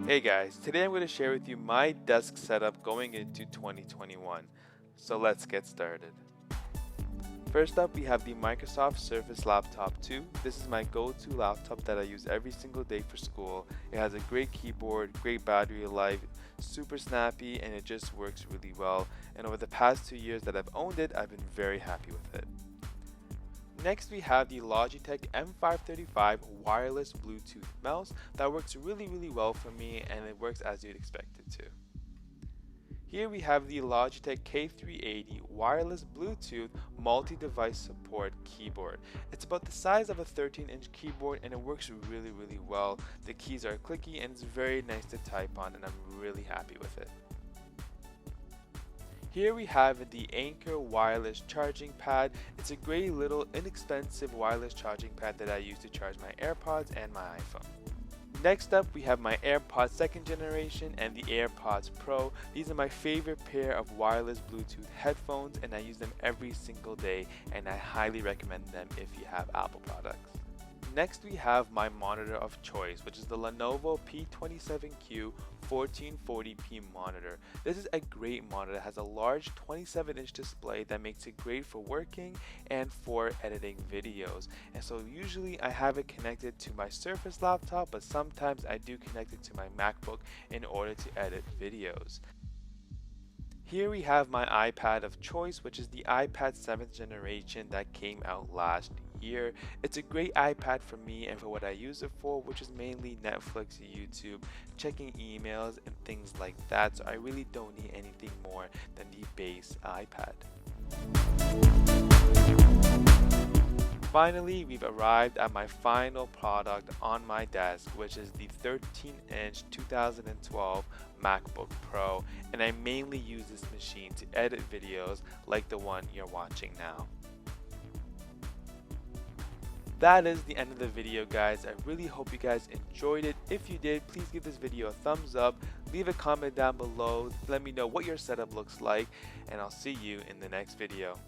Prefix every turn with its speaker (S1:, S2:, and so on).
S1: Hey guys, today I'm going to share with you my desk setup going into 2021. So let's get started. First up, we have the Microsoft Surface Laptop 2. This is my go-to laptop that I use every single day for school. It has a great keyboard, great battery life, super snappy, and it just works really well. And over the past 2 years that I've owned it, I've been very happy with it. Next, we have the Logitech M535 wireless Bluetooth mouse that works really well for me, and it works as you'd expect it to. Here we have the Logitech K38 wireless Bluetooth multi-device support keyboard. It's about the size of a 13-inch keyboard and it works really well. The keys are clicky and it's very nice to type on, and I'm really happy with it. Here we have the Anker wireless charging pad. It's a great little inexpensive wireless charging pad that I use to charge my AirPods and my iPhone. Next up, we have my AirPods 2nd generation and the AirPods Pro. These are my favorite pair of wireless Bluetooth headphones, and I use them every single day, and I highly recommend them if you have Apple products. Next, we have my monitor of choice, which is the Lenovo P27Q 1440p monitor. This is a great monitor. It has a large 27-inch display that makes it great for working and for editing videos. And so usually I have it connected to my Surface laptop, but sometimes I do connect it to my MacBook in order to edit videos. Here we have my iPad of choice, which is the iPad 7th generation that came out last year. It's a great iPad for me and for what I use it for, which is mainly Netflix, YouTube, checking emails and things like that. So I really don't need anything more than the base iPad. Finally, we've arrived at my final product on my desk, which is the 13-inch 2012 MacBook Pro, and I mainly use this machine to edit videos like the one you're watching now. That is the end of the video, guys. I really hope you guys enjoyed it. If you did, please give this video a thumbs up, leave a comment down below, let me know what your setup looks like, and I'll see you in the next video.